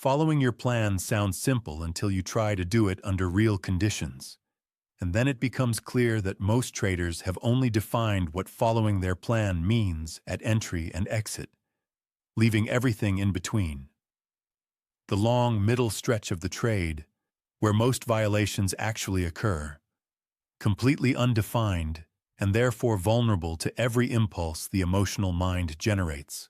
Following your plan sounds simple until you try to do it under real conditions. And then it becomes clear that most traders have only defined what following their plan means at entry and exit, leaving everything in between. The long middle stretch of the trade, where most violations actually occur, completely undefined and therefore vulnerable to every impulse the emotional mind generates.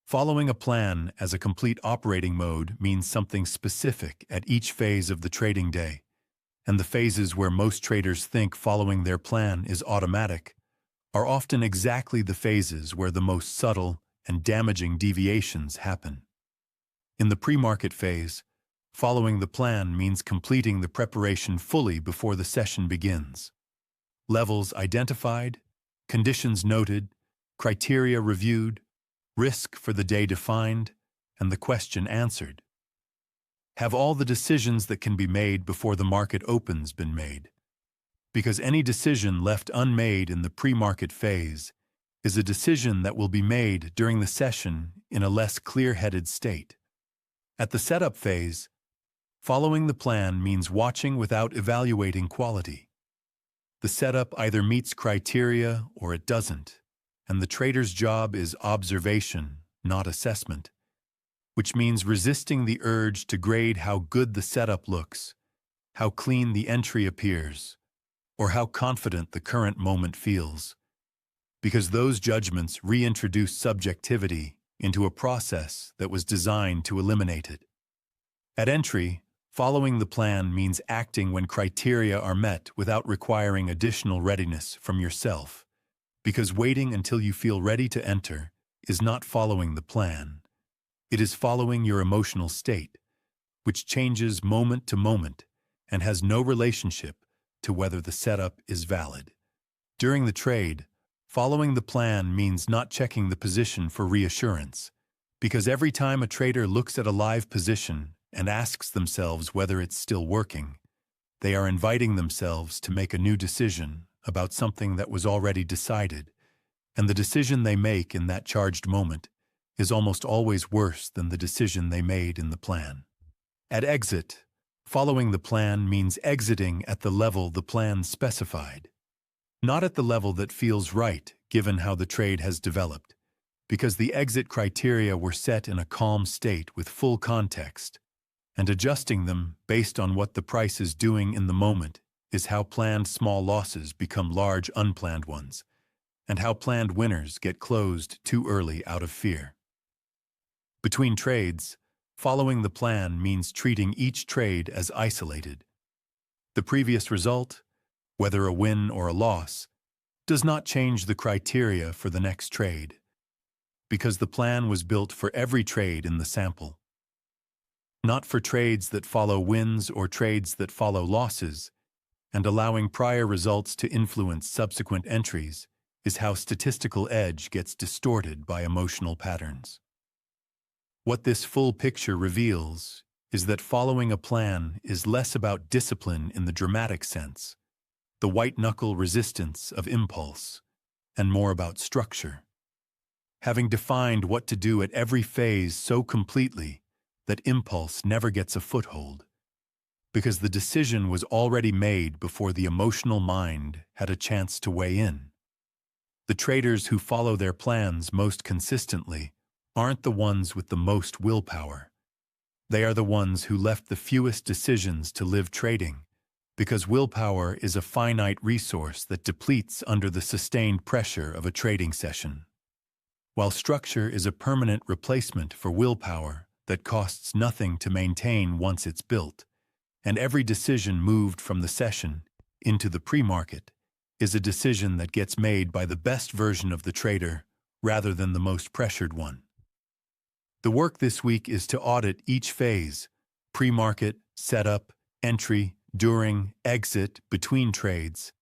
Following a plan as a complete operating mode means something specific at each phase of the trading day, and the phases where most traders think following their plan is automatic are often exactly the phases where the most subtle and damaging deviations happen. In the pre-market phase, following the plan means completing the preparation fully before the session begins. Levels identified, conditions noted, criteria reviewed, risk for the day defined, and the question answered. Have all the decisions that can be made before the market opens been made? Because any decision left unmade in the pre-market phase is a decision that will be made during the session in a less clear-headed state. At the setup phase, following the plan means watching without evaluating quality. The setup either meets criteria or it doesn't, and the trader's job is observation, not assessment, which means resisting the urge to grade how good the setup looks, how clean the entry appears, or how confident the current moment feels, because those judgments reintroduce subjectivity into a process that was designed to eliminate it. At entry, following the plan means acting when criteria are met without requiring additional readiness from yourself, because waiting until you feel ready to enter is not following the plan. It is following your emotional state, which changes moment to moment and has no relationship to whether the setup is valid. During the trade, following the plan means not checking the position for reassurance, because every time a trader looks at a live position and asks themselves whether it's still working, they are inviting themselves to make a new decision about something that was already decided, and the decision they make in that charged moment is almost always worse than the decision they made in the plan. At exit, following the plan means exiting at the level the plan specified, not at the level that feels right given how the trade has developed, because the exit criteria were set in a calm state with full context, and adjusting them based on what the price is doing in the moment is how planned small losses become large unplanned ones, and how planned winners get closed too early out of fear. Between trades, following the plan means treating each trade as isolated. The previous result, whether a win or a loss, does not change the criteria for the next trade, because the plan was built for every trade in the sample. Not for trades that follow wins or trades that follow losses, and allowing prior results to influence subsequent entries is how statistical edge gets distorted by emotional patterns. What this full picture reveals is that following a plan is less about discipline in the dramatic sense, the white-knuckle resistance of impulse, and more about structure. Having defined what to do at every phase so completely that impulse never gets a foothold, because the decision was already made before the emotional mind had a chance to weigh in. The traders who follow their plans most consistently aren't the ones with the most willpower. They are the ones who left the fewest decisions to live trading, because willpower is a finite resource that depletes under the sustained pressure of a trading session, while structure is a permanent replacement for willpower that costs nothing to maintain once it's built, and every decision moved from the session into the pre-market is a decision that gets made by the best version of the trader rather than the most pressured one. The work this week is to audit each phase, pre-market, setup, entry, during, exit, between trades,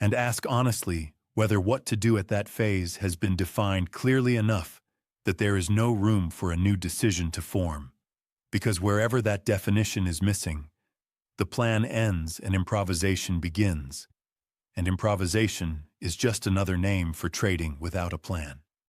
and ask honestly whether what to do at that phase has been defined clearly enough that there is no room for a new decision to form. Because wherever that definition is missing, the plan ends and improvisation begins, and improvisation is just another name for trading without a plan.